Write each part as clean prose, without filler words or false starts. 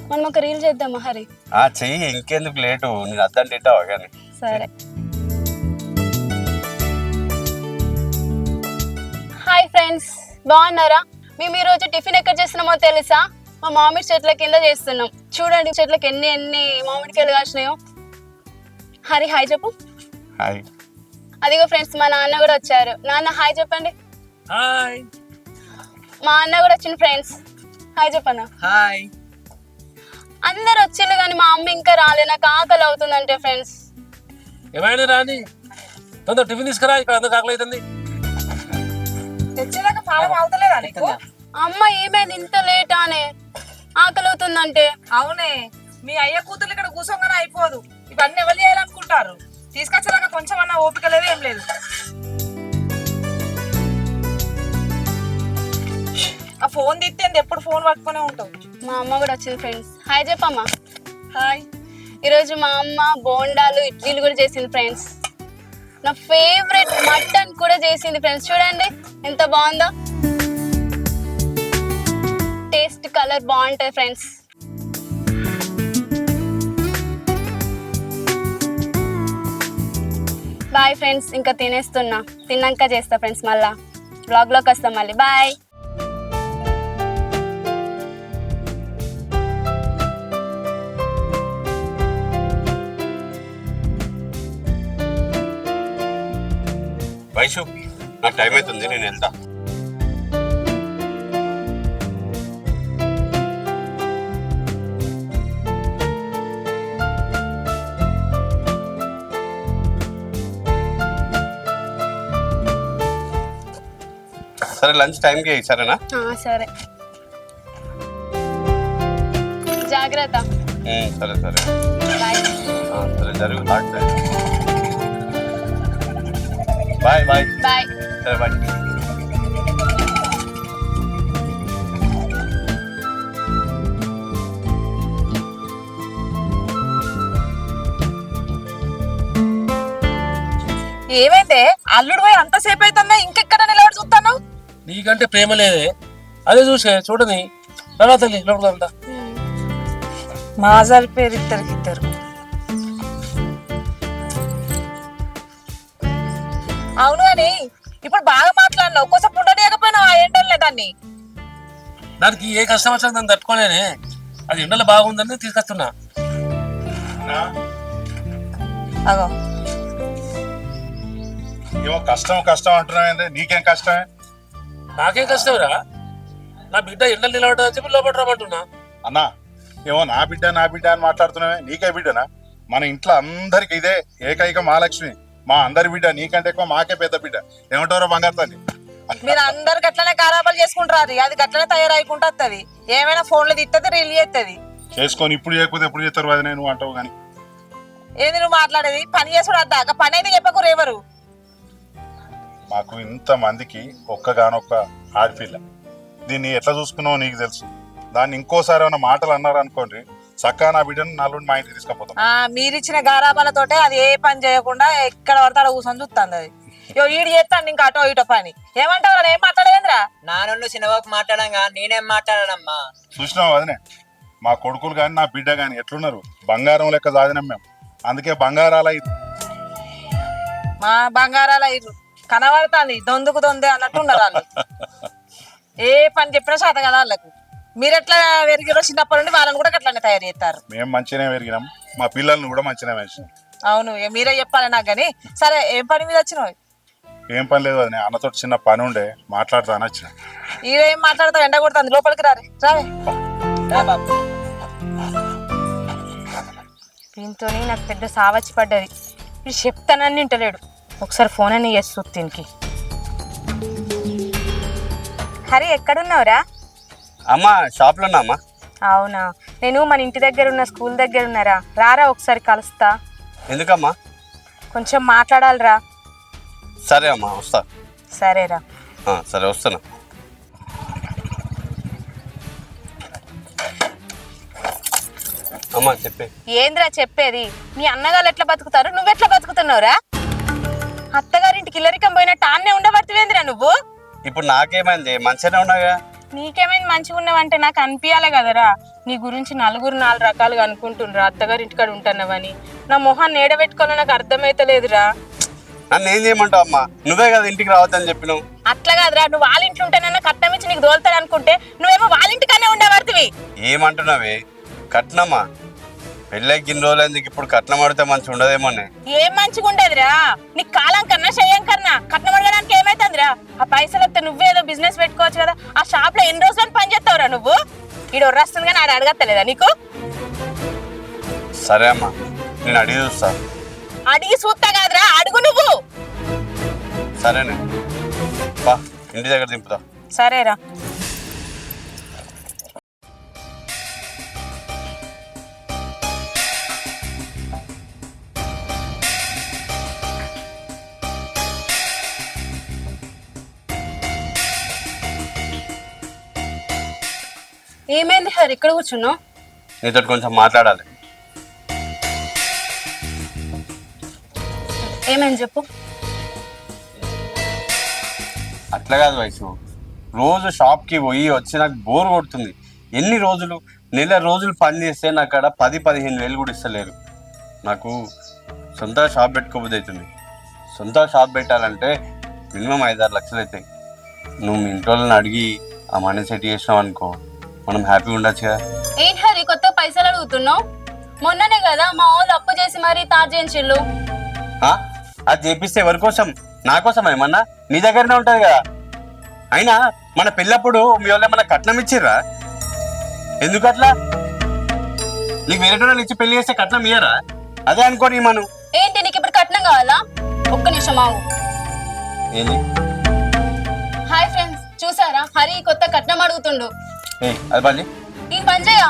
మనం ఒక రీల్ చేద్దామా హరి? చెయ్యి, ఇంకెందుకు లేటు, నేను అర్థం తింటావా కానీ. సరే. హాయ్ ఫ్రెండ్స్, బాగున్నారా? మేము ఈరోజు టిఫిన్ ఎక్కడ చేస్తున్నామో తెలుసా? మా మామిడి చెట్ల కింద చేస్తున్నాం. చూడండి చెట్లకి ఎన్ని మామిడికాయలు కాసినాయో. హరి హాయ్ చెప్పు. హాయ్. అదిగో ఫ్రెండ్స్, మా నాన్న కూడా వచ్చారు. నాన్న హాయ్ చెప్పండి. హాయ్. మా అన్న కూడా వచ్చింది ఫ్రెండ్స్. హాయ్ చెప్పన్నా. హాయ్. అందరు వచ్చిండు కానీ మా అమ్మ ఇంకా రాలే. నాకు ఆకలి అవుతుందంటే ఫ్రెండ్స్. ఏమైనా రాని, తొందర టిఫిన్ తీసుకురా, ఇక్కడ అందరికి ఆకలి అవుతుంది. తెచ్చేదాకా పాలం అవుతలేదా నీకు? అమ్మ ఏమైంది ఇంత లేట్ అనే? ఆకలి అవుతుందంటే. అవునే, మీ అయ్య కూతురు ఇక్కడ కూర్చోగానే అయిపోదు. ఇవన్నీ ఎవరు చేయాలనుకుంటారు? తీసుకొచ్చేదాకా కొంచెం అన్న ఓపిక లేదు, ఏం లేదు. ఆ ఫోన్ తిట్టేంది, ఎప్పుడు ఫోన్ పట్టుకునే ఉంటావు. మా అమ్మ కూడా వచ్చింది ఫ్రెండ్స్. హాయ్ చెప్పమ్మా. హాయ్. ఈరోజు మా అమ్మ బోండాలు ఇడ్లీలు కూడా చేసింది ఫ్రెండ్స్. నా ఫేవరెట్ మటన్ కూడా చేసింది ఫ్రెండ్స్. చూడండి ఎంత బాగుందో. టేస్ట్ కలర్ బాగుంటుంది ఫ్రెండ్స్. బాయ్ ఫ్రెండ్స్, ఇంకా తినేస్తున్నా. తిన్నాక చేస్తా ఫ్రెండ్స్. మళ్ళా బ్లాగ్లోకి వస్తాం మళ్ళీ. బాయ్. వైషు, నాకు టైం అవుతుంది, నేను వెళ్తా. సరే, లంచ్ టైంకి సరేనా? సరే, జాగ్రత్త. సరే సరే. బాయ్. సరే, జరుగు. Bye bye. బాయ్. సరే బాయ్. ఏమైందే, అల్లుడు పోయి అంతసేపు అవుతుందా? ఇంకెక్కడ నిలబడి చూస్తాను? నీకంటే ప్రేమ లేదే, అదే చూడని తర్వాత లోపల. మాజారి పేరు ఇద్దరికిద్దరు. అవును అని ఇప్పుడు బాగా మాట్లాడినావు. ఒక్కోసారి పుట్టలేకపోయినావు ఆ ఎండలే దాన్ని. దానికి ఏ కష్టం వచ్చినా దాన్ని తట్టుకోలేనే. అది ఎండలో బాగుందని తీసుకొస్తున్నా. అగో ఏమో కష్టం కష్టం అంటున్నావు, నీకేం కష్టమే? నాకేం కష్టంరా, నా బిడ్డ ఎండలు నిలబడ్డా చెప్పి లోపల రమ్మంటున్నా. అన్నా, ఏమో నా బిడ్డ అని మాట్లాడుతున్నావే, నీకే బిడ్డనా? మన ఇంట్లో అందరికి ఇదే ఏకైక మహాలక్ష్మి, మా అందరి బిడ్డ. నీకంటే ఎక్కువ మాకే పెద్ద బిడ్డ. ఏమంటారో బంగారు తల్లి? మీరు అందరు గట్లనే ఖరాబాలు చేసుకుంటారు. అది గట్లనే తయారైకుంటది. ఏమైనా ఫోన్లు తిట్టది, రీల్ చేస్తుంది. చేసుకొని ఇప్పుడు చేయకపోతే ఎప్పుడు చేస్తారు? అది నేను అంటావు కానీ ఏంది నువ్వు మాట్లాడేది? పని చేసుడు అద్దాక పని అయితే చెప్పకూరు ఎవరు. మాకు ఇంత మందికి ఒక్కగానొక్క ఆడపిల్ల. దీన్ని ఎట్లా చూసుకున్నావో నీకు తెలుసు. దాన్ని ఇంకోసారి ఏమైనా మాటలు అన్నారు అనుకోండి, చక్కగా నా బిడ్డను నలుగురు మా ఇంటికి తీసుకుపోతాం. మీరిచ్చిన గారాబాలతోటే అది ఏ పని చేయకుండా ఎక్కడ పడతాడో కూర్చొని చూస్తుంది. అది ఈడు చేస్తాను ఇంకా అటో ఇటో పని. ఏమంటావు? ఏం మాట్లాడేంద్రా? నాన్న చిన్నబాబు మాట్లాడంగా నేనేం మాట్లాడానమ్మా? చూసినావు వదినే, మా కొడుకులు కానీ నా బిడ్డ కానీ ఎట్లున్నారు? బంగారం లెక్క సాధినాం మేము. అందుకే బంగారాల మా బంగారాల ఇరు కనబడుతుంది. దొందుకు దొందే అన్నట్టున్నారు వాళ్ళు. ఏ పని చెప్పినా శాతం కదా వాళ్ళకు. మీరెట్లా పెరిగిరో చిన్నప్పటి నుండి వాళ్ళని కూడా అట్లానే తయారు చేస్తారు. మేము మంచిగానే పెరిగినాం, మా పిల్లల్ని కూడా మంచిగానే పెంచినాం. అవును, మీరే చెప్పాలి నాకు. కానీ సరే, ఏం పని మీద వచ్చినావు? ఏం పని లేదు వదినే, అన్నతో చిన్న పని ఉండే మాట్లాడుతాను వచ్చిన. ఈడేం మాట్లాడతావు? ఎండ కొడుతుంది, లోపలికి రారే. రావే రా బాబు. దీంతో నాకు పెద్ద సావచ్చి పడ్డది. ఇప్పుడు చెప్తానని వింటలేడు. ఒకసారి ఫోన్ అని చేస్తూ దీనికి. హరి ఎక్కడున్నావురా? అమ్మా, షాప్లో ఉన్నా అమ్మా. అవునా, నేను మన ఇంటి దగ్గర ఉన్న స్కూల్ దగ్గర ఉన్నారా. రారా ఒకసారి కలుస్తా. ఎందుకమ్మా? కొంచెం మాట్లాడాలిరా. సరే అమ్మా, వస్తా. సరేరా. సరే, వస్తున్నా. అమ్మా చెప్పే. ఏంద్రా చెప్పేది? మీ అన్నగారు ఎట్లా బతుకుతారు, నువ్వెట్లా బతుకుతున్నావురా? అత్తగారింటికి ఇల్లరికం పోయినట్టు ఆన్నే ఉండబడుతువేంద్రా నువ్వు? ఇప్పుడు నాకేమైంది? మంచిగానే ఉన్నాగా. నీకేమైంది మంచిగా ఉన్నావంటే నాకు అనిపించాలి కదరా. నీ గురించి నలుగురు 4 రకాలుగా అనుకుంటుండ్రా. అత్తగారి ఇంటికాడ ఉంటున్నావని. నా మొహాన్ని ఏడబెట్టుకోవాలో నాకు అర్థమైతలేదురా. నన్ను ఏం చేయమంటావు అమ్మా? నువ్వే కదా ఇంటికి రావద్దని చెప్పినావు. అట్లా కాదురా, నువ్వు వాళ్ళ ఇంట్లో ఉంటేనన్నా కట్నం ఇచ్చి నీకు దోలుతాడు అనుకుంటే నువ్వేమో వాళ్ళ ఇంటికనే ఉండేవాడివి. ఏమంటున్నావే? కట్నమా? పెళ్ళైకి ఇన్ని రోజులు ఎందుకు ఇప్పుడు కట్నం అడితే మంచిగా ఉండదేమో. ఏం మంచిగా ఉండేదిరా? నీకు కాలం కన్నా చెయ్యం కన్నా కట్నం అడగడానికి ఏమైతుందిరా? ఆ పైసలు వస్తే నువ్వేదో బిజినెస్ పెట్టుకోవచ్చు కదా. ఆ షాప్ లో ఎన్ని రోజులు పని చేస్తావురా నువ్వు? ఈడ వస్తుంది కానీ ఆడ అడగత్తలేదా నీకు? సరే అమ్మా, నేను అడిగి చూస్తా. అడిగి చూస్తా కాదురా, అడుగు నువ్వు. సరేనే బా, ఇంటి దగ్గర దింపుతా. సరేరా. ఏమైంది హరి ఇక్కడ కూర్చున్నావు? నీతో కొంచెం మాట్లాడాలి. ఏమైంది చెప్పు. అట్లా కాదు వయసు, రోజు షాప్కి పోయి వచ్చి నాకు బోర్ కొడుతుంది. ఎన్ని రోజులు, నెల రోజులు పని చేస్తే నాకు అక్కడ 10-15 వేలు కూడా ఇస్తలేరు. నాకు సొంత షాప్ పెట్టుకోబోద్ది అవుతుంది. సొంత షాప్ పెట్టాలంటే మినిమం 5-6 లక్షలు అవుతాయి. నువ్వు మీ ఇంట్లో వాళ్ళని అడిగి ఆ మనీ సెట్ చేసినావు అనుకో, మనం హ్యాపీగా ఉండొచ్చు కదా. ఏంటి హరి కొత్త పైసలు అడుగుతున్నావు? మొన్ననే కదా మా వాళ్ళు అప్పు చేసి మరీ తాజ్ చేయించిళ్ళు. అది చేపిస్తే ఎవరి కోసం? నా కోసం ఏమన్నా? నీ దగ్గరనే ఉంటుంది కదా. అయినా మన పెళ్ళప్పుడు మీ వాళ్ళు ఏమన్నా కట్నం ఇచ్చిర్రా? ఎందుకు అట్లా? నీకు వేరే వాళ్ళు ఇచ్చి పెళ్లి చేస్తే కట్నం ఇయ్యరా? అదే అనుకోని మనం. ఏంటి నీకు ఇప్పుడు కట్నం కావాలా? ఒక్క నిమిషం ఆగు. ఏంది? హాయ్ ఫ్రెండ్స్, చూసారా హరి కొత్త కట్నం అడుగుతుండు. అది బంద్ చేయి. నేను బంద్ చేయా?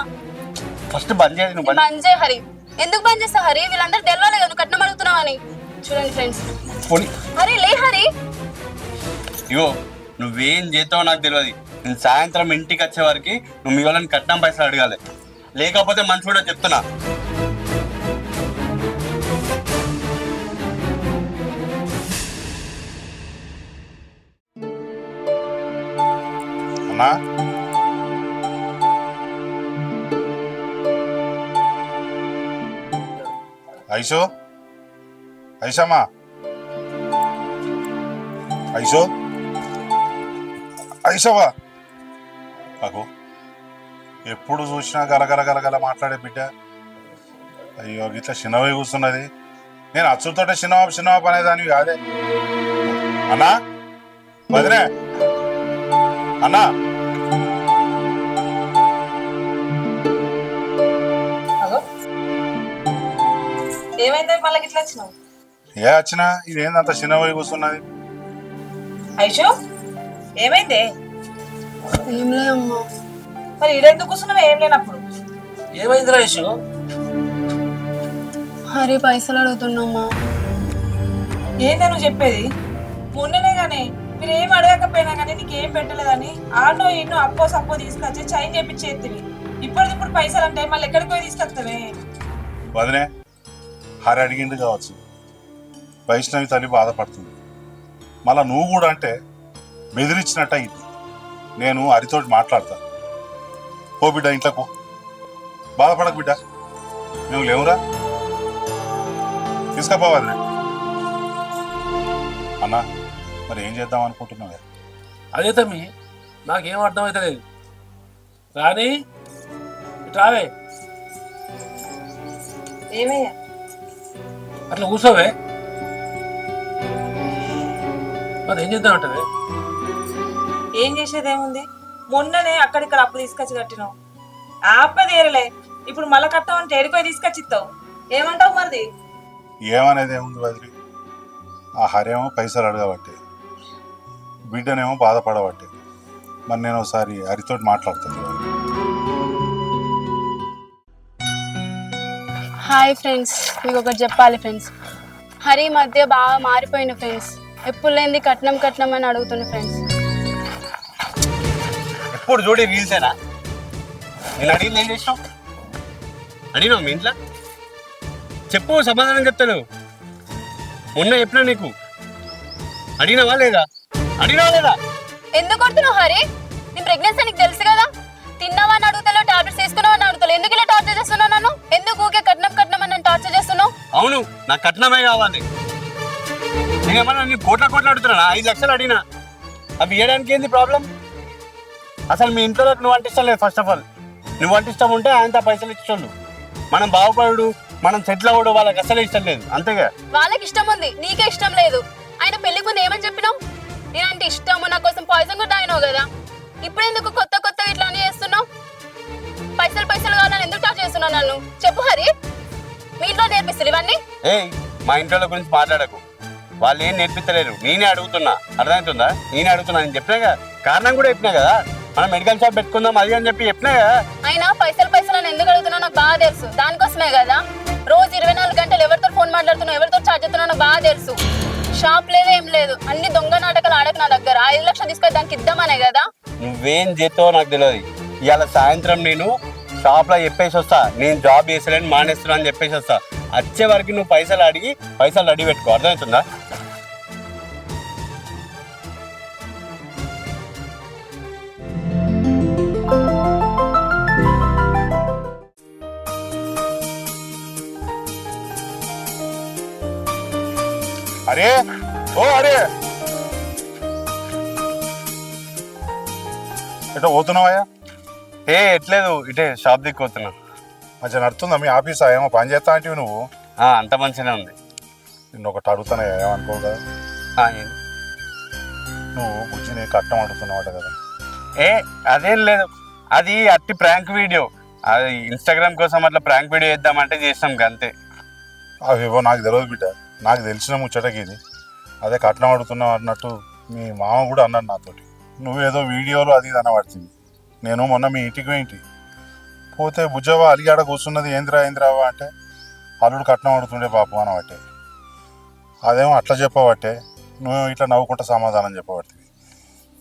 ఫస్ట్ బంద్ చేయాలి. నువ్వు బంద్ చేయ హరి. ఎందుకు బంద్ చేస్తా హరి? వీళ్ళందరూ తెలవాలి కదా నువ్వు కట్నం అడుగుతున్నావు అని. చూడండి ఫ్రెండ్స్. హరి లే హరి. ఇగో నువ్వేం చేస్తావో నాకు తెలియదు. నేను సాయంత్రం ఇంటికి వచ్చే వరకు నువ్వు మీ వాళ్ళని కట్నం పైసలు అడగాలి, లేకపోతే మంచి కూడా చెప్తున్నా. అన్నా ఐషో, ఐషమ్మా, ఐషో, ఐషవా. నాకు ఎప్పుడు చూసినా గలగల గలగల మాట్లాడే బిడ్డ. అయ్యో ఇట్లా చిన్నవి కూర్చున్నది. నేను అచ్చుతోటే చిన్నవాపు అనేదానివి కాదే. అన్నా వదినే, అన్నా ఏమైంది మళ్ళీ ఇట్లా వచ్చినావు? ఏ వచ్చినా ఇదేందంత చిన్నవి కూర్చున్నది? ఐషో ఏమైంది? ఏం లేదమ్మా. మరి ఈడెందుకు కూర్చున్నావు ఏం లేనప్పుడు? ఏమైంది రాయేషు? హరి పైసలు అడుగుతున్నామ్మా. ఏందా నువ్వు చెప్పేది? మొన్ననే గానీ మీరు ఏం అడగకపోయినా కానీ నీకేం పెట్టలేదని ఆడనో ఎన్నో అప్పో సప్పో తీసుకొచ్చి చైన్ చేపించేది. ఇప్పుడు పైసలు అంటే మళ్ళీ ఎక్కడికి పోయి తీసుకొస్తావే? వదినే, హరి అడిగిండు కావచ్చు, వైష్ణవి తల్లి బాధపడుతుంది. మళ్ళా నువ్వు కూడా అంటే బెదిరించినట్ట ఇది. నేను హరితోటి మాట్లాడతా. ఓ బిడ్డ ఇంట్లోకు, బాధపడకు బిడ్డ, మేము లేవురా, తీసుకపోవాలి. అన్నా మరి ఏం చేద్దాం అనుకుంటున్నావు? అదే తమ్మి, నాకేం అర్థమవుతలేదు. రాని రావే, ఏమయ్యా అట్లా కూర్చోవే. మరి ఏం చేద్దామంటే? ఏం చేసేదేముంది? మొన్ననే అక్కడిక్కడ అప్పు తీసుకొచ్చి కట్టినావు. ఆ అప్ప తీరలే, ఇప్పుడు మళ్ళా కట్టామంటే ఏడిపోయి తీసుకొచ్చి ఇస్తావు. ఏమంటావు మరి? ఏమనేది ఏముంది వదిలి, ఆ హరేమో పైసలు అడగబట్టే, బిడ్డనేమో బాధపడబట్టే. మరి నేను ఒకసారి హరితోటి మాట్లాడుతాను. హాయ్ ఫ్రెండ్స్, మీకు ఒకటి చెప్పాలి ఫ్రెండ్స్. హరి మధ్య బాగా మారిపోయింది ఫ్రెండ్స్. ఎప్పుడు లేనిది కట్నం కట్నం అని అడుగుతుంది ఫ్రెండ్స్. ఎప్పుడు చూడే రీల్సేనా? నేను అడిగింది ఏం చేసినావు? అడిగినావు మీ ఇంట్లో? చెప్పు, సమాధానం చెప్తాను. మొన్న చెప్పినా నీకు. అడిగినావా లేదా? అడిగినావా లేదా? ఎందుకు కొడుతున్నావు హరి? నీ ప్రెగ్నెన్సీ నీకు తెలుసు కదా. తిన్నావా అని అడుగుతలేవు, టాబ్లెట్స్ తీసుకున్నావా అని అడుగుతలేవు. ఎందుకు ఇలా టార్చర్ చేస్తున్నావు నన్ను? ఎందుకు ఊకే కట్నం అని నన్ను టార్చర్ చేస్తున్నావు? అవును, నాకు కట్నమే కావాలి. నేనేమన్నా నీ కోట్ల అడుగుతున్నా, 5 లక్షలు అడిగినా. అవి ఇవ్వడానికి ఏంది ప్రాబ్లం? అసలు మీ ఇంట్లో నువ్వు అంటే ఇష్టం లేదు. ఫస్ట్ ఆఫ్ ఆల్ నువ్వు అంటే ఇష్టం ఉంటే ఆయనతో పైసలు ఇచ్చేవాళ్ళు. మనం బాగుపడు, మనం సెటిల్ అవ్వడు వాళ్ళకి అసలు ఇష్టం లేదు. అంతేగా? వాళ్ళకి ఇష్టం ఉంది, నీకే ఇష్టం లేదు. ఆయన పెళ్లికి ముందు ఏమని చెప్పినావు? నేనంటే ఇష్టము, నా కోసం పాయిజన్ కూడా తాగినావు కదా. ఇప్పుడు ఎందుకు కొత్త ఇట్లా అని చేస్తున్నావు? పైసలు కావాలని ఎందుకు టార్చర్ చేస్తున్నావు నన్ను? చెప్పు హరి, మీ ఇంట్లో నేర్పిస్తారు ఇవన్నీ? మా ఇంట్లో గురించి మాట్లాడకు. వాళ్ళు ఏం నేర్పించలేరు, నేనే అడుగుతున్నా. అర్థమవుతుందా? నేనే అడుగుతున్నా. నేను చెప్పినాగా, కారణం కూడా చెప్పినా కదా. మనం మెడికల్ షాప్ పెట్టుకుందాం అది అని చెప్పినా కదా. అయినా పైసలు అని ఎందుకు అడుగుతున్నావు నాకు బాగా తెలుసు. దానికోసమే కదా రోజు 24 గంటలు ఎవరితో ఫోన్ మాట్లాడుతున్నావు, ఎవరితో చార్జ్ చేస్తున్నావు నాకు బాగా తెలుసు. షాప్ లేదు, ఏం లేదు, అన్ని దొంగ నాటకాలు ఆడకు నా దగ్గర. 5 లక్షలు తీసుకొని దానికి ఇద్దామనే కదా. నువ్వేం చేస్తావో నాకు తెలియదు. ఇవాళ సాయంత్రం నేను షాప్ లో చెప్పేసి వస్తా, నేను జాబ్ చేసలేని మానేస్తున్నా అని చెప్పేసి వస్తా. వచ్చే వరకు నువ్వు పైసలు అడిగి రెడీ పెట్టుకో. అర్థమవుతుందా? అరే అరే ఎటో పోతున్నావయ్యా? ఎట్లేదు, ఇటే షాప్ దిక్కుపోతున్నా. మంచిగా నడుతుందా మీ ఆఫీసా? ఏమో పని చేస్తా అంటే నువ్వు? అంత మంచిగానే ఉంది. నిన్ను ఒకటి అడుగుతానే, ఏమనుకో కదా. ఏంది? నువ్వు బుజ్జిని కట్టం అడుగుతున్నావట కదా. అదేం లేదు, అది అట్టి ప్రాంక్ వీడియో. అది ఇన్స్టాగ్రామ్ కోసం అట్లా ప్రాంక్ వీడియో చేద్దామంటే చేస్తాం అంతే. అవేవో నాకు తెలియదు బిడ్డ, నాకు తెలిసిన ముచ్చటకి ఇది. అదే కట్నం అడుగుతున్నావు అన్నట్టు మీ మామ కూడా అన్నాడు నాతోటి. నువ్వేదో వీడియోలో అది ఇది అనబడుతుంది. నేను మొన్న మీ ఇంటికి పోతే బుజ్జవా అలిగాడ కూర్చున్నది, ఏంద్రావా అంటే అల్లుడు కట్నం అడుగుతుండే పాపం అనబట్టే. అదేమో అట్లా చెప్పబట్టే నువ్వు ఇట్లా నవ్వుకుంటా సమాధానం చెప్పబడుతుంది.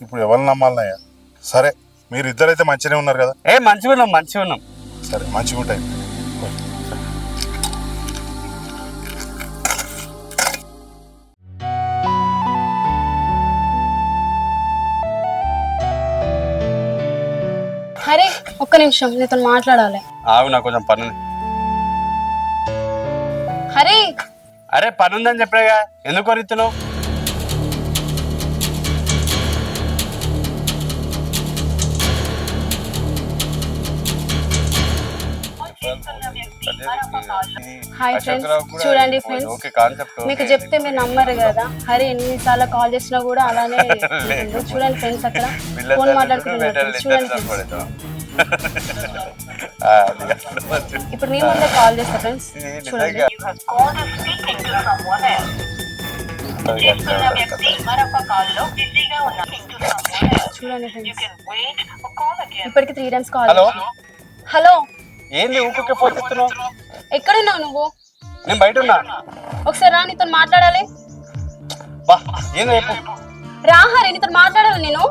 ఇప్పుడు ఎవరు నమ్మాలనయ్యా? సరే, మీరు ఇద్దరైతే మంచిగానే ఉన్నారు కదా. మంచిగా ఉన్నాం. సరే, మంచిగా ఉంటాయి. హరి, ఒక్క నిమిషం నీతో మాట్లాడాలి. నాకు కొంచెం పని ఉంది. హరి, అరే పని ఉందని చెప్పాగా, ఎందుకు వరిస్తున్నావు? హాయ్ ఫ్రెండ్స్, చూడండి ఫ్రెండ్స్, మీకు చెప్తే మీరు నమ్మరు కదా. హరి ఎన్నిసార్లు కాల్ చేసినా కూడా అలానే చూడండి ఫ్రెండ్స్, అక్కడ ఫోన్ మాట్లాడుకుంటున్నారు. చూడండి ఫ్రెండ్స్, ఇప్పుడు మీ ముందే కాల్ చేస్తా ఫ్రెండ్స్. చూడండి చూడండి ఫ్రెండ్స్, ఇప్పటికి 3 times కాల్. హలో, ఏంది ఊరికే ఫోన్ చేస్తున్నావు? ఎక్కడున్నావు నువ్వు? నేను బయట ఉన్నా. ఒకసారి రా, నీతో మాట్లాడాలి. రా హరి, నీతో మాట్లాడాలి నేను.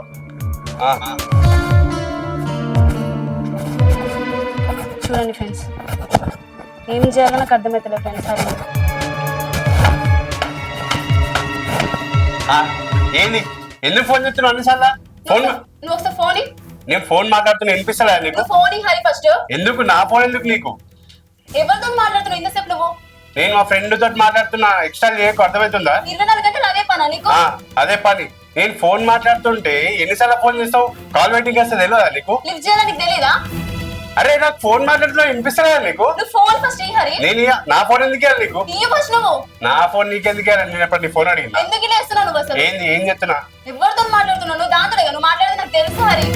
చూడండి ఫ్రెండ్స్, ఏం చేయాలో నాకు అర్థమవుతలేదు ఫ్రెండ్స్. హరి ఏంది, ఎందుకు ఫోన్ చేస్తున్నావు అన్నిసార్లు? ఫోన్ నువ్వు ఒకసారి ఫోన్. నేను ఫోన్ మాట్లాడుతున్నా, వినిపిస్తలే నీకు? Phone Hari first. ఎందుకు నా ఫోన్ ఎందుకు నీకు? ఎవరితో మాట్లాడుతున్నావు ఇంతసేపు నువ్వు? నేను మా ఫ్రెండ్ తోటి మాట్లాడుతున్నా. ఎక్స్ట్రా చేయకు, అర్థమవుతుందా? 24 గంటలు అదే పనా నీకు? అదే పని. నేను ఫోన్ మాట్లాడుతుంటే ఎన్నిసార్లు ఫోన్ చేస్తావు? కాల్ వెయిటింగ్ చేస్తే తెలియదా నీకు? లిఫ్ట్ చేయాలని నీకు తెలీదా? అరే నాకు ఫోన్ మాట్లాడుతున్నా, వినిపిస్తలేదా నీకు? నువ్వు ఫోన్ ఫస్ట్ హరి. నేను నా ఫోన్ ఎందుకు ఇవ్వాలి నీకు? ఫస్ట్ నువ్వు. నా ఫోన్ నీకెందుకు ఇవ్వాలి? నేను ఎప్పుడు నీ ఫోన్ అడిగినా? ఎందుకు ఇలా ఇస్తున్నావు నువ్వు అసలు? ఏంది, ఏం చెప్తున్నా? ఎవరితో మాట్లాడుతున్నావు నువ్వు? దాంతో నువ్వు మాట్లాడేది నాకు తెలుసు హరి.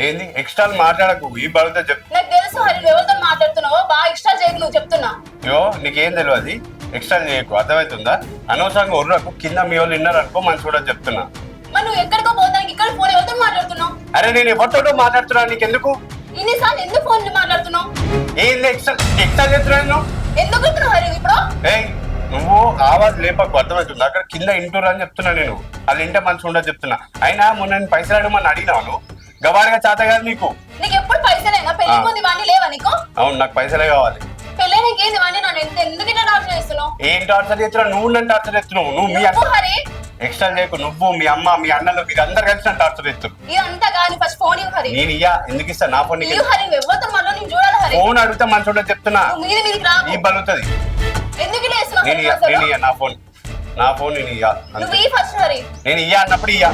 ఏంది ఎక్స్ట్రా మాట్లాడకు, ఈ బలతో చెప్తా. నాకు తెలుసు హరి, నువ్వు ఎవరితో మాట్లాడుతున్నావో. బాగా ఎక్స్ట్రా చేయకు నువ్వు, చెప్తున్నా. నీకేం తెలియదు, ఎక్స్ట్రా చేయకు, అర్థమవుతుందా? అనవసరంగా ఉర్రకు, కింద మీ వాళ్ళు విన్నారు అనుకో, మంచి కూడా చెప్తున్నా. మరి నువ్వు ఎక్కడికో పోతానికి ఇక్కడ ఫోన్ ఎవరితో మాట్లాడుతున్నావు? అరే నేను ఎవరితోటో మాట్లాడుతున్నా, నీకెందుకు? ఇన్నిసార్లు ఎందుకు ఫోన్ మాట్లాడుతున్నావు? ఏంది ఎక్స్ట్రా చేస్తున్నాను? ఎందుకు చెప్తున్నావు హరి ఇప్పుడు? నువ్వు ఆవాజ్ లేపకు, అర్థమవుతుంది? అక్కడ కింద ఇంటూరు అని చెప్తున్నా. నేను వాళ్ళు ఇంటే మంచిగా ఉండదు చెప్తున్నా. అయినా మొన్న నేను పైసలు అడగమని అడిగినాను, గవాడిగా చేత కాదు నీకు. నీకు ఎప్పుడు పైసలేనా? పెళ్లి ముందు ఇవన్నీ లేవా నీకు? అవును, నాకు పైసలే కావాలి. పెళ్ళే నీకేంది ఇవన్నీ? నన్ను ఎందుకు ఇట్లా టార్చర్ చేస్తున్నావు? ఏం టార్చర్ చేస్తున్నావు? నువ్వు నన్ను టార్చర్ చేస్తున్నావు. నువ్వు మీ హరి ఎక్స్ట్రా చేయకు. నువ్వు మీ అమ్మ మీ అన్నలు మీరందరు కలిసి నన్ను టార్చర్ చేస్తారు. ఇదంతా కానీ ఫస్ట్ ఫోన్ ఇవ్వు హరి. నేను ఇయ్యా, ఎందుకు ఇస్తా? నా ఫోన్ ఇవ్వు హరి, నువ్వు ఎవరితో మళ్ళీ నేను చూడాలి హరి. ఫోన్ అడిగితే మంచి ఉండదు చెప్తున్నా. నువ్వు మీదికి రాకు. ఈ బలుగుతుంది. ఎందుకు ఇలా వేస్తున్నావు నేను హరి ఇయ్యా, అసలు? నేను ఇయ్యా, నా ఫోన్ నేను ఇయ్యా. నువ్వు ఈ ఫస్ట్ హరి. నేను ఇయ్యా అన్నప్పుడు ఇయ్యా.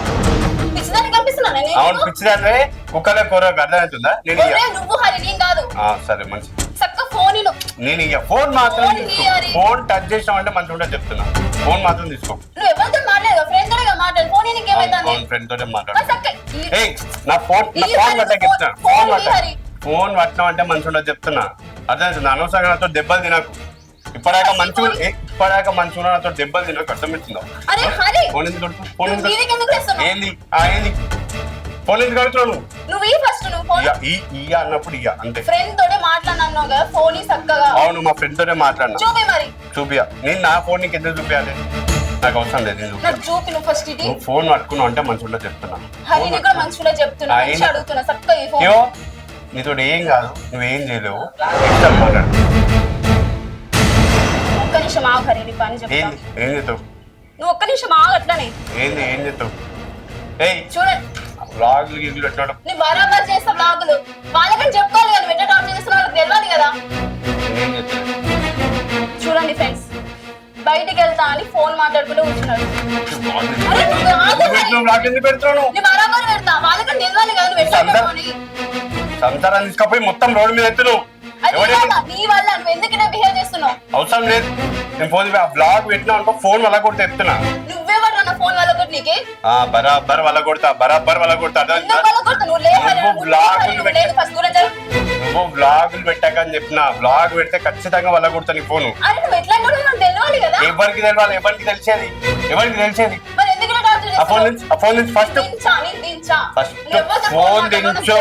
పిచ్చిదాన్ని కనిపిస్తున్నాను నేను. అవును, పిచ్చిదాన్ని కుక్కలే కూరకు అర్థమవుతుందా? నేను ఇయ్యా. నువ్వు హరి, నేను కాదు. సరే మంచి. చక్క ఫోన్ ఇను. నేను ఇయ్యా. ఫోన్ మాత్రం ఫోన్ తీసుకో. ఇయ్యాలి. ఫోన్ టచ్ చేసామంటే మంచిగా ఉండదు చెప్తున్నా. ఫోన్ మాత్రం తీసుకో. నువ్వు ఎవరితో మాట్లాడదు, ఫ్రెండ్ తోనే మాట్లాడు. ఫోన్ నీకేమైంది? ఫోన్ ఫ్రెండ్ తోనే మాట్లాడు. చక్క ఏయ్, నా ఫోన్ పట్ట చెప్తున్నా. ఫోన్ హరి. ఫోన్ పట్టడం అంటే మంచి ఉండదు చెప్తున్నా. అర్థమవుతుంది? అనవసరంగా నాతో దెబ్బలు తినకు. ఇప్పటిదాకా మంచిగా నాతో దెబ్బలు తినకు. అర్థమవుతుందా? అరే హరి, ఫోన్ ఎందుకు కడుతున్నావు? ఫోన్ నువ్వు ఎందుకు మీదికి ఎందుకు వేస్తున్నావు? ఏంది ఏంది ఫోన్ ఎందుకు కడుతున్నావు? నువ్వు ఈ ఫస్ట్ నువ్వు ఫోన్ ఇయ్యా అన్నప్పుడు ఇయ్యా అంతే. ఫ్రెండ్ తోటే మాట్లాడినావు కదా, ఫోన్ ఈ చక్కగా అవును, మా ఫ్రెండ్ తోనే మాట్లాడినా. చూపి మరి. చూపియా. నేను నా ఫోన్ నీకు ఎందుకు చూపించాలి? నాకు అవసరం లేదు. నేను నాకు చూపి నువ్వు ఫస్ట్ ఇది. నువ్వు ఫోన్ పట్టుకున్నావు అంటే మంచిగా ఉండదు చెప్తున్నా. హరి నీకు కూడా మంచిగా చెప్తున్నా, మంచిగా అడుగుతున్నా. చక్కగా ఈ ఫోన్. అయ్యో, నీతో ఏం కాదు, నువ్వేం చేయలేవు. ఎక్స్ట్రా మాట్లాడు. ఒక్క నిమిషం ఆగు హరి, నీ పని చెప్తా. ఏంది ఏం చేస్తావు? నువ్వు ఒక్క నిమిషం ఆగు అట్లనే. ఏం చేస్తావు? ఏయ్, చూడండి, వ్లాగులు గిగులు ఎట్లా? నీ బరాబర్ చేస్తా బ్లాగులు. వాళ్ళకని చెప్పుకోవాలి కదా, వెంట టార్చర్ చేస్తున్న వాళ్ళకి తెలియాలి కదా. ఏం చేస్తావు? చూడండి ఫ్రెండ్స్, బయటికి వెళ్తా అని ఫోన్ మాట్లాడుకుంటూ కూర్చున్నాడు. అరే, నువ్వు ఆగు హరి. వ్లాగ్ ఎందుకు పెడుతున్నావు? నీ బరాబర్ పెడతా, వాళ్ళకని తెలియాలి కదా నువ్వు ఎట్లా పెట్టుకొని. సంసారాన్ని తీసుకపోయి మొత్తం రోడ్డు మీద ఎత్తు నువ్వు. అది నీ వల్ల నువ్వు ఎందుకు ఇలా బిహేవ్ చేస్తున్నావు? అవసరం లేదు. నేను ఫోన్ బ్లాగ్ పెట్టినా అనుకో, ఫోన్ వల్ల కొడితే ఎత్తున్నా. నువ్వేవాడు నా ఫోన్ వల్ల కొట్టి నీకే? బరాబర్ వల్ల కొడతా. ఎందుకు వల్ల కొడతా? నువ్వు లేవు హరి, నువ్వు బ్లాగులు నువ్వు లేదు, ఫస్ట్ దూరం జరుగు. నువ్వు వ్లాగులు పెట్టాక అని చెప్పిన, వ్లాగ్ పెడితే ఖచ్చితంగా వల్ల కొడతా నీ ఫోను. అరే నువ్వు ఎట్లా కూడా నాకు తెలియాలి కదా. ఎవరికి తెలియాలి? ఎవరికి తెలిసేది? మరి ఎందుకు ఇలా టార్చర్ ఆ ఫోన్ నుంచి ఫస్ట్ ఫస్ట్ ఫోన్ దించు.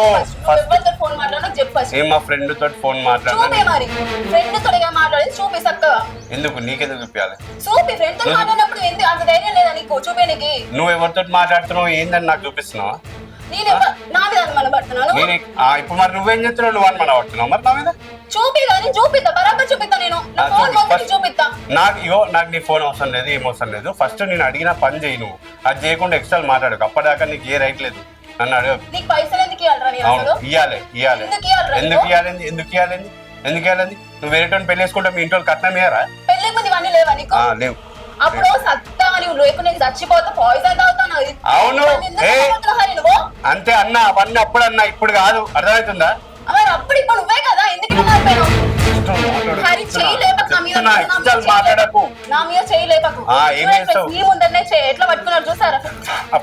ఫోన్ మాట్లాడడానికి చెప్పు ఫస్ట్. మా ఫ్రెండ్ తోటి ఫోన్ మాట్లాడాలి. చూపి మరి, ఫ్రెండ్ తోడిగా మాట్లాడేది చూపి చక్కగా. ఎందుకు? నీకెందుకు చూపించాలి? చూపి, ఫ్రెండ్ తో మాట్లాడినప్పుడు ఎందుకు అంత ధైర్యం లేదా నీకు చూపేనికి? నువ్వు ఎవరితో మాట్లాడుతున్నావు ఏందని నాకు చూపిస్తున్నావా? నేను నా మీద అనుమానం పడుతున్నాను. నేను ఇప్పుడు మరి నువ్వేం చేస్తున్నావు? నువ్వు అనుమానం పడుతున్నావు మరి నా మీద? చూపి కానీ చూపిస్తా, బరాబర్ చూపిస్తా. నేను నా ఫోన్ మొత్తం చూపిస్తా. నాకు నీ ఫోన్ అవసరం లేదు, ఏం అవసరం లేదు. ఫస్ట్ నేను అడిగిన పని చేయి. నువ్వు అది చేయకుండా ఎక్స్ట్రా మాట్లాడకు. అప్పటిదాకా నీకు ఏ రైట్ లేదు. నన్ను అడగ. నీకు పైసలు ఎందుకు ఇవ్వాలరా నేను అవును, అసలు? ఇయ్యాలి. ఎందుకు ఇవ్వాలి? ఎందుకు ఇవ్వాలండి? నువ్వు వేరేటోని పెళ్లి వేసుకుంటే మీ ఇంట్లో కట్నం ఇయ్యారా? పెళ్ళికి ముందు ఇవన్నీ లేవా నీకు? లేవు. అప్పుడు సత్తా నువ్వు లేకుండా నీకు చచ్చిపోతా, పాయిజన్ తాగుతాను. అవును. అంతే అన్న, అవన్నీ అప్పుడు అన్నా, ఇప్పుడు కాదు. అర్థమవుతుందా? మరి అప్పుడు ఇప్పుడు నువ్వే కదా, ఎందుకు ఇలా మాట్లాడావు? హరి, చెయ్యి లేపకు నా మీద. మాట్లాడకు. నా మీద చెయ్యి లేపకు. ఏం చేస్తావు? మీ ముందరనే ఎట్లా పట్టుకున్నాడు చూసారా?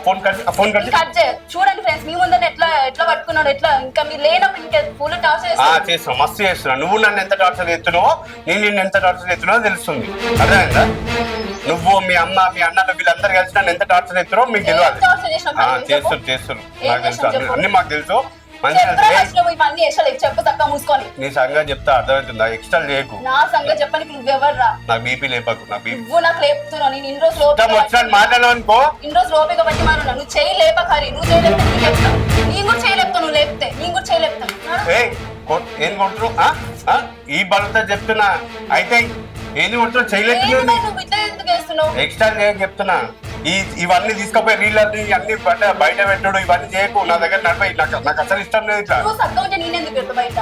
ఫోన్ కట్ కట్ చేయ. చూడండి ఫ్రెండ్స్, మీ ముందర ఎట్లా పట్టుకున్నాడు. ఎట్లా ఇంకా మీరు లేనప్పుడు ఇంకా ఫుల్ టార్చర్ చేస్తున్నావు. మస్తు చేస్తున్నావు. నువ్వు నన్ను ఎంత టార్చర్ చేస్తున్నావో, నేను నిన్ను ఎంత టార్చర్ చేస్తున్నావో తెలుస్తుంది. అర్థమైందా? నువ్వు మీ అమ్మ మీ అన్నలు వీళ్ళందరూ కలిసి నన్ను ఎంత టార్చర్ చేస్తున్నారో మీకు తెలియాలి. చేస్తున్నారు. నాకు తెలుసు, అన్ని మాకు తెలుసు. ఇవన్నీ చెప్పు తక్కువ మూసుకొని. నీ సంగతి చెప్తా, అర్థమవుతుందా? ఎక్స్ట్రా చేయకు. నా సంగతి చెప్పడానికి నువ్వెవర్రా? నాకు బీపీ లేపకు. నువ్వు నాకు లేపుతున్నావు. నేను ఇన్ని రోజులు మాట్లాడను అనుకో. ఇన్ని రోజులు ఓపిక బట్టి మారున్నా. నువ్వు చేయి లేపక హరి. నువ్వు చేయి లేపితే నీకు చెప్తా. నేను కూడా చేయి లేపుతావు. నువ్వు లేపితే నేను కూడా చేయి లేపుతాను. ఏం కొడుతున్నావు? ఈ బలంతో చెప్తున్నా. అయితే ఏంది కొడుతున్నావు? చేయలేదు. ఎక్స్ట్రా చేయకు చెప్తున్నా. ఇవన్నీ తీసుకుపోయి రీళ్ళని అన్ని బయట పెట్టడు, ఇవన్నీ చేయకు. నా దగ్గర నడిపోయి నాకు అసలు ఇష్టం లేదు. ఇట్లా నువ్వు సక్క ఉంటే నేను ఎందుకు పెడతా బయట?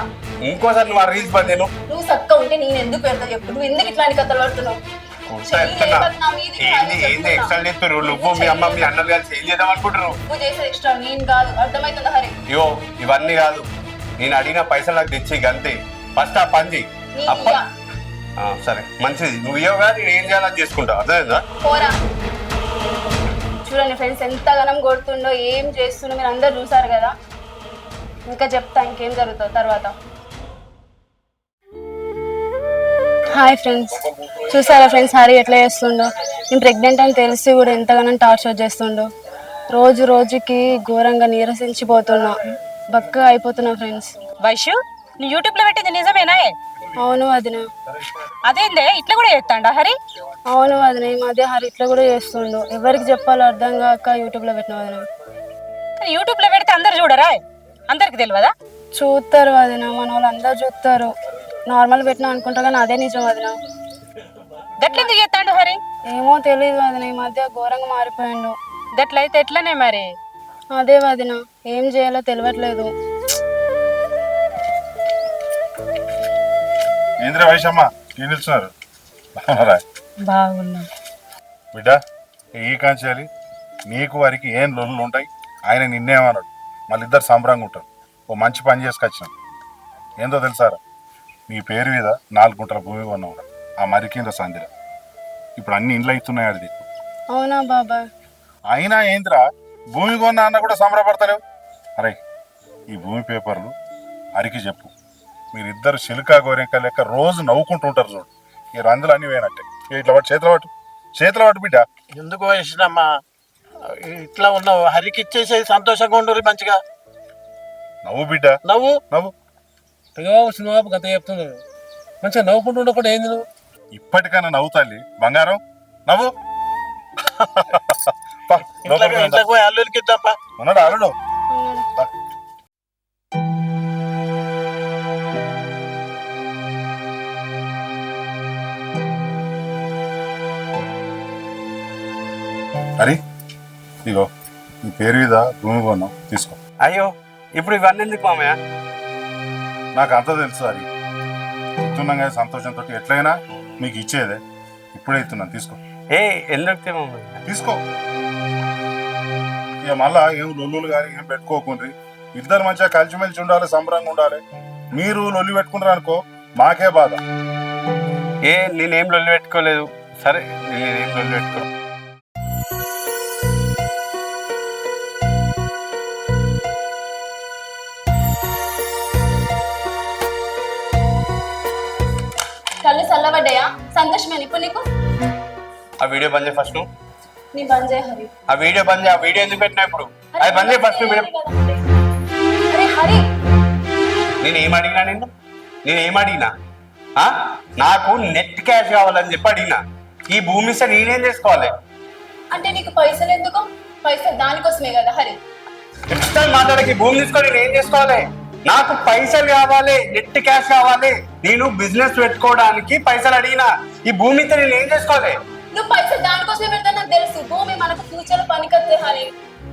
ఇంకోసారి నువ్వు ఆ రీల్స్ బంద్ నేను. నువ్వు సక్క ఉంటే నేను ఎందుకు పెడతా చెప్పు? నువ్వు ఎందుకు ఇట్లాంటి కథలు పడుతున్నావు? ఏంది ఎక్స్ట్రా చేస్తారు? నువ్వు మీ అమ్మ మీ అన్నలు కలిసి ఏం చేద్దాం అనుకుంటారు? నువ్వు చేసేది ఎక్స్ట్రా, నేను కాదు. అర్థమవుతుందా హరి? అయ్యో, ఇవన్నీ కాదు. నేను అడిగిన పైసలు నాకు తెచ్చి అంతే. ఫస్ట్ ఆ పని చెయ్యి. సరే మంచిది. నువ్వు ఇవ్వగా నేను ఏం చేయాలని చేసుకుంటా. అర్థమైందా? పోరా. చూడండి ఫ్రెండ్స్, ఎంతగానం కొడుతుండో, ఏం చేస్తుండో మీరు అందరు చూసారు కదా. ఇంకా చెప్తా ఇంకేం జరుగుతుందో తర్వాత. హాయ్ ఫ్రెండ్స్, చూసారా ఫ్రెండ్స్ హరి ఎట్లా చేస్తుండో? నేను ప్రెగ్నెంట్ అని తెలిసి కూడా ఎంతగానో టార్చర్ చేస్తుండో. రోజు రోజుకి ఘోరంగా నీరసించిపోతున్నా, బక్కగా అయిపోతున్నా ఫ్రెండ్స్. వైషు, నీ యూట్యూబ్ లో పెట్టింది నిజమేనా? అవును వదిన. అదేందే ఇట్లా కూడా చేస్తాడా హరి? అవును వదిన, ఈ మధ్య హరి ఇట్లా కూడా చేస్తుండు. ఎవరికి చెప్పాలో అర్థం కాక యూట్యూబ్ లో పెట్టిన వదిన. యూట్యూబ్ లో పెడితే అందరు చూడరా? అందరికి తెలియదా? చూస్తారు వదిన, మన వాళ్ళు అందరు చూస్తారు. నార్మల్ పెట్టినా అనుకుంటా కానీ అదే నిజం వదిన. గట్లెందుకు చేస్తాడు హరి? ఏమో తెలియదు వదిన, ఈ మధ్య ఘోరంగా మారిపోయిండు. గట్లయితే ఎట్లనే మరి? అదే వదిన, ఏం చేయాలో తెలియట్లేదు. ఏంద్ర వైశమ్మ ఏం నిల్చున్నారు? బాగున్నా బిడ్డ ఈ కాంచాలి నీకు వారికి ఏం లొల్లు ఉంటాయి. ఆయన నిన్నేమన్నాడు, మళ్ళీ ఇద్దరు సంబరంగా ఉంటారు. ఓ మంచి పని చేసుకొచ్చాం. ఏందో తెలుసారా, నీ పేరు మీద 4 గుంటల భూమి కొన్నావు ఆ మరి కింద సంధిలో. ఇప్పుడు అన్ని ఇండ్లు అవుతున్నాయి అది. అవునా బాబాయ్? అయినా ఏంద్రా భూమి కొన్నా అన్న కూడా సంబరపడతలేవు. అరే ఈ భూమి పేపర్లు అరికి చెప్పు, మీరిద్దరు చిలుకా గోరెంక లెక్క రోజు నవ్వుకుంటూ ఉంటారు చూడు. ఈ రందులు అన్ని పోయినట్టే. ఇట్లా పట్టు, చేతుల పట్టు బిడ్డ. ఎందుకు వేసినమ్మా ఇట్లా ఉన్నావు? హరికి ఇచ్చేసేది, సంతోషంగా ఉండరు మంచిగా. నవ్వు బిడ్డ, నవ్వు నవ్వు. పెద్దబాబు చిన్నబాబు గత చెప్తున్నారు, మంచిగా నవ్వుకుంటూ ఉండకుండా ఏంది నువ్వు? ఇప్పటికైనా నవ్వుతాలి బంగారం, నవ్వు. పా, లోపలికి వెళ్దాం. ఇంట్లోకి పోయి అల్లుడికి ఇద్దాంపా. ఉన్నాడా అల్లుడు? పా. అరే ఇగో ఈ పేరు మీద భూమి కొన్నాం, తీసుకో. అయ్యో ఇప్పుడు ఇవన్నీ ఎందుకు మామయ్య? నాకు అంతా తెలుసు. అది చెప్తున్నాం కదా సంతోషంతో, ఎట్లయినా మీకు ఇచ్చేదే. ఇప్పుడే ఇస్తున్నాను, తీసుకో. ఏ ఎందుకు మామయ్య? తీసుకో. ఇక మళ్ళా ఏం లొల్లులు కానీ ఏం పెట్టుకోకుండ్రి. ఇద్దరు మంచిగా కలిసిమెలిసి ఉండాలి, సంబరంగా ఉండాలి. మీరు లొల్లి పెట్టుకుంటారు అనుకో మాకే బాధ. ఏ నేనేం లొల్లి పెట్టుకోలేదు. సరే నేనేం లొల్లి పెట్టుకో. కళ్ళు చల్లబడ్డాయా? సంతోషమేనా ఇప్పుడు నీకు? ఆ వీడియో బంద్ చేయి ఫస్ట్. నీ బంద్ చేయ హరి. ఆ వీడియో బంద్ చేయి. ఆ వీడియో ఎందుకు పెట్టినా ఇప్పుడు? అది బంద్ చేయి ఫస్ట్. వీడియో అరే హరి, నేనేం అడిగినా నేనేం అడిగినా? నాకు నెట్ క్యాష్ కావాలని చెప్పి అడిగినా. ఈ భూమి ఇస్తే నేనేం చేసుకోవాలి? అంటే నీకు పైసలు ఎందుకు? పైసలు దానికోసమే కదా హరి. ఎక్స్ట్రా మాట్లాడకి భూమి తీసుకొని నేను ఏం చేసుకోవాలి? నాకు పైసలు కావాలి, నెట్ క్యాష్ కావాలి. నేను బిజినెస్ పెట్టుకోవడానికి పైసలు అడిగినా. ఈ భూమి ఇస్తే నేను ఏం చేసుకోవాలి? నువ్వు పైసలు దానికోసమే పెడతా నాకు తెలుసు. భూమి మనకు ఫ్యూచర్ లో పనికొస్తే హరి.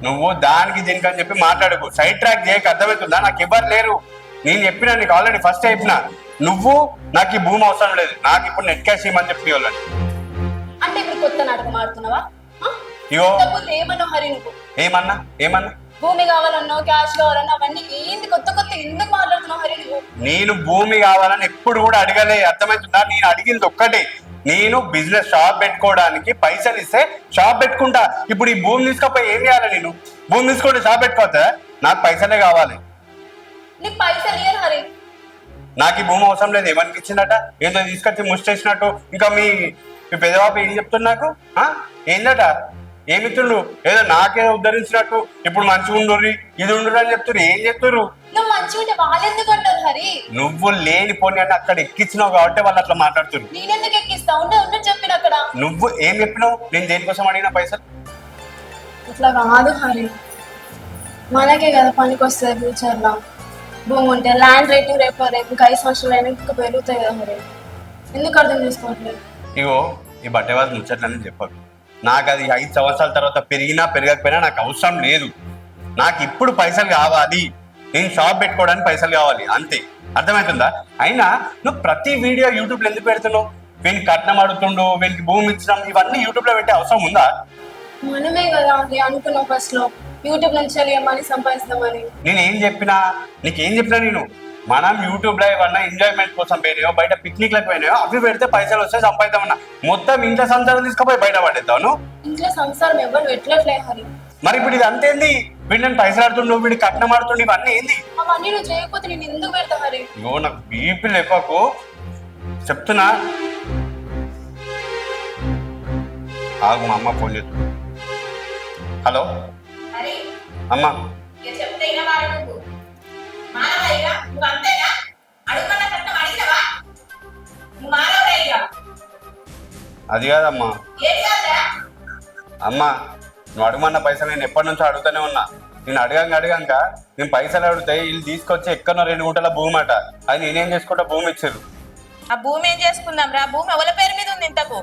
నువ్వు దానికి దీనికి అని చెప్పి మాట్లాడుకు. సైడ్ ట్రాక్ చేయక, అర్థమవుతుందా? నాకు ఎవరు లేరు. నేను చెప్పినా, నీకు ఆల్రెడీ ఫస్ట్ చెప్పినా. నువ్వు నాకు ఈ భూమి అవసరం లేదు, నాకు ఇప్పుడు నెట్ క్యాష్ ఇవ్వమని చెప్పి వాళ్ళని. అంటే ఇప్పుడు కొత్త నాటకం ఆడుతున్నావా? ఇగో ఏమన్నావు హరి? నువ్వు ఏమన్నా భూమి కావాలన్నావు, క్యాష్ కావాలన్నా, అవన్నీ ఏంది కొత్త ఎందుకు మాట్లాడుతున్నావు హరి నువ్వు? నేను భూమి కావాలని ఎప్పుడు కూడా అడగలే, అర్థమవుతుందా? నేను అడిగింది ఒక్కటే, నేను బిజినెస్ షాప్ పెట్టుకోవడానికి పైసలు ఇస్తే షాప్ పెట్టుకుంటా. ఇప్పుడు ఈ భూమి తీసుకపోయి ఏం చేయాలి? నేను భూమి తీసుకుంటే షాప్ పెట్టుకోవద్దా? నాకు పైసలే కావాలి. నీకు పైసలు ఇయ్యను హరి. నాకు ఈ భూమి అవసరం లేదు. ఎవరికి ఇచ్చిందట? ఏదో తీసుకొచ్చి ముష్టేసినట్టు. ఇంకా మీ పెద్దబాబు ఏం చెప్తున్నా నాకు? ఏందట? ఏమిత్తుండు? ఏదో నాకేదో ఉద్ధరించినట్టు. ఇప్పుడు మంచిగా ఉండుర్రి, ఇది ఉండు అని చెప్తున్నారు. ఏం చెప్తున్నారు? నువ్వు మంచిగా ఉంటే వాళ్ళు ఎందుకు అంటారు హరి? నువ్వు లేని పోనీ అని అక్కడ ఎక్కించినావు కాబట్టి వాళ్ళు అట్లా మాట్లాడుతున్నారు. నేనెందుకు ఎక్కిస్తా? ఉండే చెప్పిన అక్కడ. నువ్వు ఏం చెప్పినావు? నేను దేనికోసం అడిగిన పైసలు? ఇట్లా కాదు హరి, మనకే కదా పనికి వస్తుంది ఫ్యూచర్ లో. భూమి ఉంటే ల్యాండ్ రేటు రేపు ఇంకా 5 సంవత్సరాలు అయినా ఇంకా పెరుగుతాయి కదా హరి. ఎందుకు అర్థం చేసుకోవట్లేదు? ఇగో ఈ బట్టేవాళ్ళు ముచ్చట్లని చెప్పరు. నాకు అది 5 సంవత్సరాల తర్వాత పెరిగినా పెరగకపోయినా నాకు అవసరం లేదు. నాకు ఇప్పుడు పైసలు కావాలి. నేను షాప్ పెట్టుకోవడానికి పైసలు కావాలి, అంతే. అర్థమవుతుందా? అయినా నువ్వు ప్రతి వీడియో యూట్యూబ్లో ఎందుకు పెడుతున్నావు? వీనికి కట్నం అడుగుతుండు, వీనికి భూమి ఇచ్చినాం, ఇవన్నీ యూట్యూబ్లో పెట్టే అవసరం ఉందా? మనమే కదా అది అనుకున్నాం ఫస్ట్ లో, యూట్యూబ్ నుంచి మనీ సంపాదిస్తామని. నేనేం చెప్పినా, నీకేం చెప్పినా నేను, మనం యూట్యూబ్ లో ఏమన్నా ఎంజాయ్మెంట్ కోసం పోయినాయో, బయట పిక్నిక్లకు పోయినాయో, అవి పెడితే పైసలు వస్తే సంపాదిద్దామన్నా. మొత్తం ఇంట్లో సంసారం తీసుకుపోయి బయట పడేద్దాను. ఇంట్లో సంసారం ఎవరు పెట్టట్లే హరి. మరి ఇప్పుడు ఇది అంతేంది? వీడు నేను పైసలు ఆడుతుండు, వీడి కట్నం ఆడుతుండు, ఇవన్నీ ఏంది? అవన్నీ నువ్వు చేయకపోతే నేను ఎందుకు పెడతా హరి? ఇగో నాకు బీపీ లేపకు చెప్తున్నా. ఆగు, మా అమ్మ ఫోన్ చేస్తుంది. హలో అమ్మా. అది కాదమ్మా. అమ్మా నువ్వు అడగమన్న పైసలు నేను ఎప్పటి నుంచో అడుగుతూనే ఉన్నా. నేను అడగంగా నేను పైసలు అడిగితే వీళ్ళు తీసుకొచ్చి ఎక్కడో 2 గుంటల భూమి అట. అది నేనేం చేసుకుంటా భూమి ఇచ్చారు. ఆ భూమి ఏం చేసుకుందాం రా? భూమి ఎవరి పేరు మీద ఉంది ఇంతకు?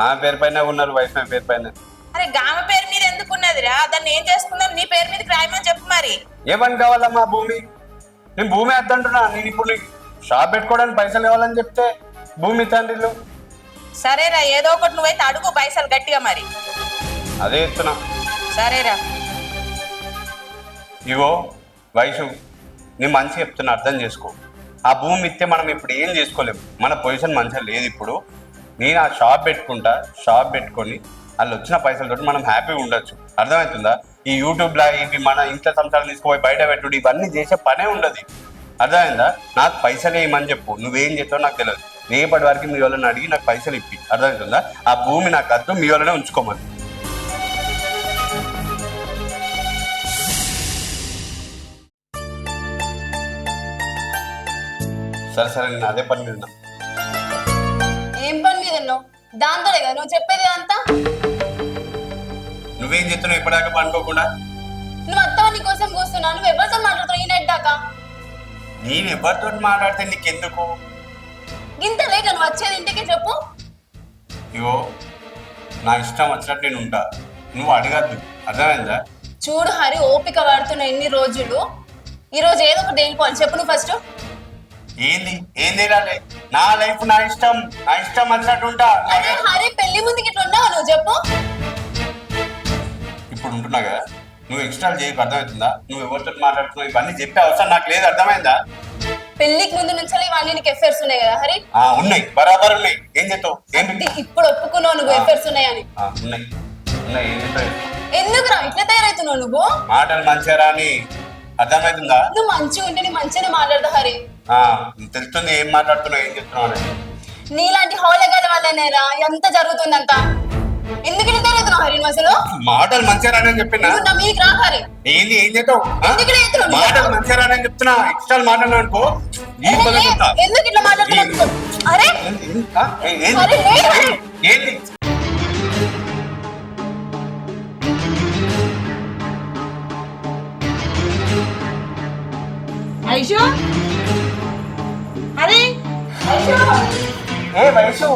ఆ పేరు పైన ఉన్నారు, వైష్ణవి పేరు పైన. అరే గామ పేరు మీద ఎందుకు ఉన్నదిరా? దాన్ని ఏం చేసుకుందాం? నీ పేరు మీదకి రాయమని చెప్పు మరి. ఏమని కావాలమ్మా భూమి? నేను భూమి వద్దంటున్నా. నేను ఇప్పుడు నీకు షాప్ పెట్టుకోవడానికి పైసలు కావాలని చెప్తే భూమి తండ్రిలు. సరేరా, ఏదో ఒకటి నువ్వైతే అడుగు పైసలు గట్టిగా మరి. అదే చెప్తున్నా. సరేరా. ఇగో వైషు, నేను మంచి చెప్తున్నా, అర్థం చేసుకో. ఆ భూమి ఇస్తే మనం ఇప్పుడు ఏం చేసుకోలేము, మన పొజిషన్ మంచిగా లేదు ఇప్పుడు. నేను ఆ షాప్ పెట్టుకుంటా, షాప్ పెట్టుకొని వాళ్ళు వచ్చిన పైసలతో మనం హ్యాపీగా ఉండొచ్చు. అర్థమవుతుందా? ఈ యూట్యూబ్లో ఇవి మన ఇంట్లో సంసారం తీసుకుపోయి బయట పెట్టుడు ఇవన్నీ చేసే పనే ఉండదు. అర్థమైందా? నాకు పైసలు వేయమని చెప్పు, నువ్వేం చేస్తావు నాకు తెలియదు. రేపటి వరకు మీ వాళ్ళని అడిగి నాకు పైసలు ఇప్పి. అర్థమవుతుందా? ఆ భూమి నాకు అర్థం, మీ వాళ్ళనే ఉంచుకోమని. సరే నేను అదే పని మీద ఉన్నా. ఏం పని మీద ఉన్నావు? దాంతోనే కదా నువ్వు చెప్పేది అంతా. నువ్వేం చేస్తున్నావు ఇప్పటిదాకా పనుకోకుండా? నువ్వు అత్తవా నీ కోసం కూర్చున్నా. నువ్వు ఎవరితో మాట్లాడుతున్నావు ఈ నెట్ దాకా? నేను ఎవరితో మాట్లాడితే నీకెందుకు? ఇంత లేట్ నువ్వు వచ్చేది ఇంటికి చెప్పు. ఇగో నా ఇష్టం వచ్చినట్టు నేను ఉంటా, నువ్వు అడగద్దు. అర్థమైందా? చూడు హరి, ఓపిక పడుతున్నా ఎన్ని రోజులు. ఈ రోజు ఏదో ఒకటి వెళ్ళిపోవాలి. చెప్పు నువ్వు ఫస్ట్. ఏంది ఏం తెలియాలి? నా లైఫ్ నా ఇష్టం, నా ఇష్టం వచ్చినట్టు ఉంటా. అదే హరి, పెళ్లి ముందుకి ఇట్లా ఉన్నావా నువ్వు? చెప్పు. ఇప్పుడు ఉంటున్నా కదా, నువ్వు ఎక్స్ట్రా చేయకు. అర్థమవుతుందా? నువ్వు ఎవరితో మాట్లాడుతున్నావు ఇవన్నీ చెప్పే అవసరం నాకు లేదు. అర్థమైందా? పెళ్లికి ముందు నుంచి ఇవన్నీ నీకు ఎఫైర్స్ ఉన్నాయి కదా హరి? ఉన్నాయి, బరాబర్ ఉన్నాయి. ఏం చెప్తావు? ఇప్పుడు ఒప్పుకున్నావు నువ్వు ఎఫైర్స్ ఉన్నాయని. ఉన్నాయి ఉన్నాయి. ఏం చెప్తావు? ఎందుకు రా ఇట్లా తయారవుతున్నావు నువ్వు? మాటలు మంచిగా రాని. అర్థమవుతుందా? నువ్వు మంచిగా ఉంటే నీ మంచిగానే మాట్లాడతా హరి. తెలుస్తుంది ఏం మాట్లాడుతున్నావు, ఏం చెప్తున్నావు అని. నీలాంటి హౌలగాల వల్లనేరా ఎంత జరుగుతుందంతా. ఎందుకు ఇట్లా తయారవుతున్నావు హరి నువ్వు అసలు? మాటలు మంచిగా రాని చెప్పినా నువ్వు నా మీదకి రా హరి. ఏంది ఏం చెప్తావు? ఎందుకు ఇలా ఎత్తుతున్నావు? మాటలు మంచిగా రాని చెప్తున్నా. ఎక్స్ట్రా మాట్లాడినా అనుకో ఈ పని చెప్తా. ఎందుకు ఇట్లా మాట్లాడుతున్నావు? అరే హరి, లే హరి. ఏంది? ఐషు, అరే ఏ వయసు,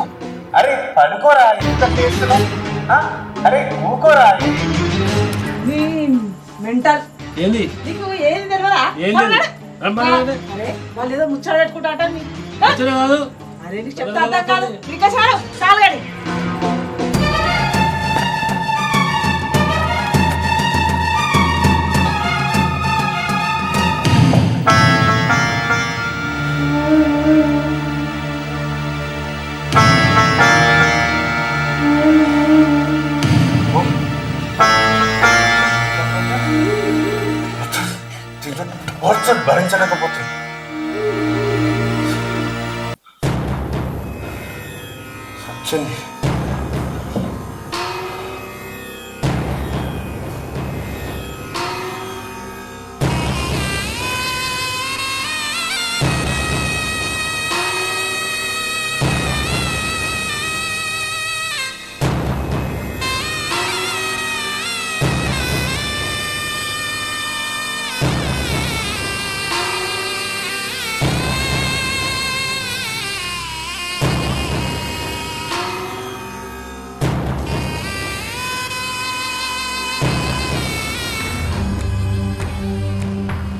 అరే పడుకోరా, ఎంత చేస్తున్నావు? అరే ఊకోరా. మెంటల్ ఏంది నీకు ఏది తెలియదా? ఏంది? అరే వాళ్ళు ఏదో ముచ్చట పెట్టుకుంటా కాదు. అరే నీకు చెప్తా అర్థం కాదు. ఇంకా చాలు చాలు కానీ. భరించలేకపోతుంది. సచ్చింది.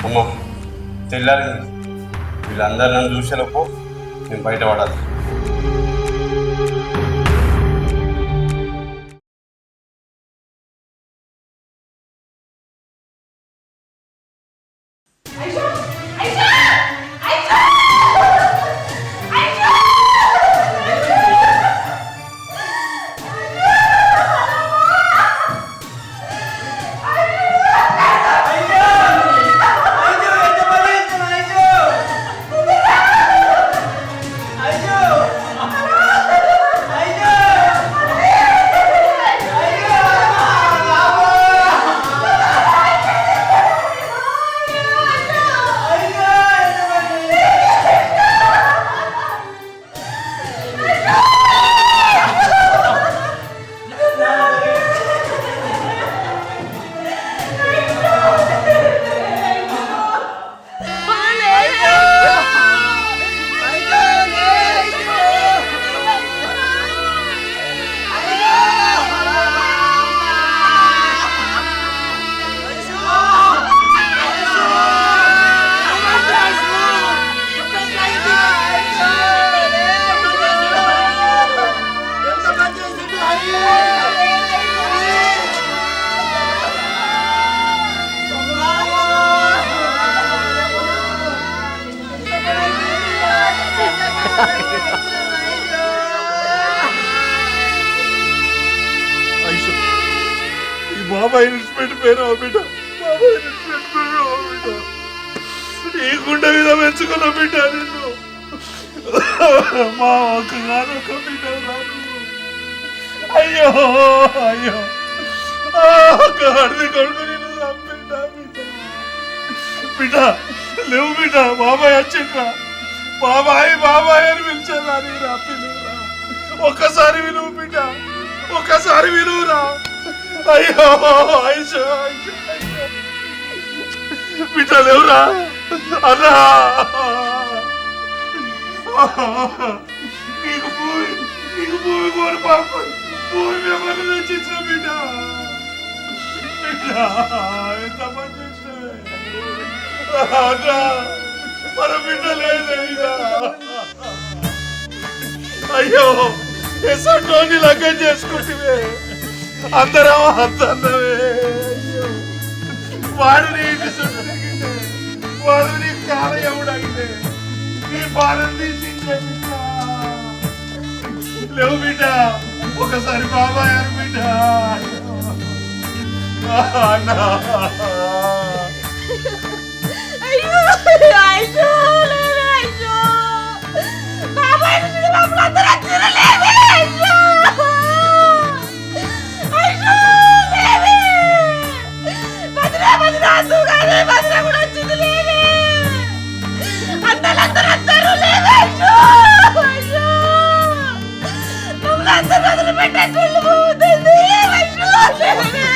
అమ్మా తెల్లారి వీళ్ళందరూ నన్ను చూసేలోపు నేను బయట పడాలి. అయ్యో ఐషు ఈ బాబాయ్ ఇన్స్పెక్ట్ పేరు బిడ్డ బాబాయ్ ఇన్స్పెక్ట్ పేరు బిడ్డ ఈ గుండె మీద మెచ్చుకున్న బిడ్డ నిన్ను మా ఒక్క బిడ్డ అయ్యో అయ్యో గాడిది కొడుకు నిన్ను చంపిండా బిడ్డ బిడ్డ లేవు బిడ్డ బాబాయ్ వచ్చిండ్రా బాబాయ్ బాబాయ్ అని పిలిచారా నీరా పిలువురా ఒక్కసారి విలువు బిడ్డ ఒక్కసారి విలువురా అయ్యో ఐషో బిడ్డ లేవురా అన్నా నీకు భూమి కోరి పాప భూమి మిమ్మల్ని తెచ్చించిన బిడ్డ బిడ్డ ఎంత పని చేసినవే అన్నా మన బిడ్డ లేదే అయ్యో ఎసంటోని లగ్గం చేసుకుంటే అందరం అద్దన్నవే అయ్యో వాడు నీకు సుట్టిండే వాడు నీ కాలయముడైతే నీ బాధ తీసిందే బిడ్డ లేవు బిడ్డ ఒకసారి బాబాయ్ అని బిడ్డ అన్నా అయ్యో ఐషో లేవే ఐషో బాబాయ్ నుంచి బాబు అందరూ వచ్చారు లేవే ఐషో ఐషో లేవే భద్రా భద్రా సుగానే భద్రా కూడా వచ్చింది లేవే అందరూ వచ్చారు లేవే ఐషో ఐషో మమ్మల్ని అందరూ వదిలిపెట్టేటోళ్ళు పోతుంది ఐషో లేవే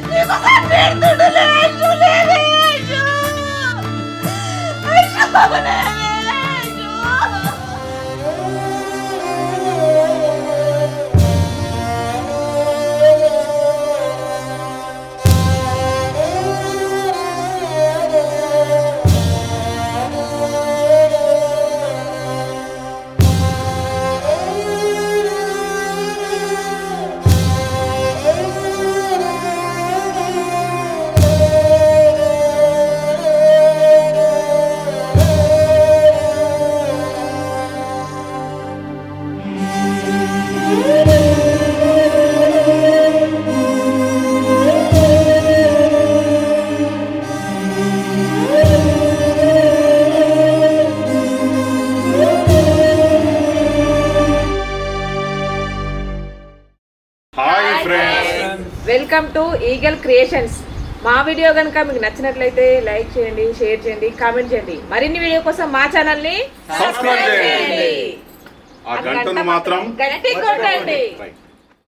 నీకోసం పెడుతుండు లేవే ఐషో లేవే ఐషో ఐషో లేవే IShow welcome to eagle creations. మా వీడియో కనుక మీకు నచ్చినట్లయితే లైక్ చేయండి, షేర్ చేయండి, కామెంట్ చేయండి. మరిన్ని వీడియో కోసం మా ఛానల్ని సబ్స్క్రైబ్ చేయండి. ఆ గంటను మాత్రం గట్టి కొట్టండి.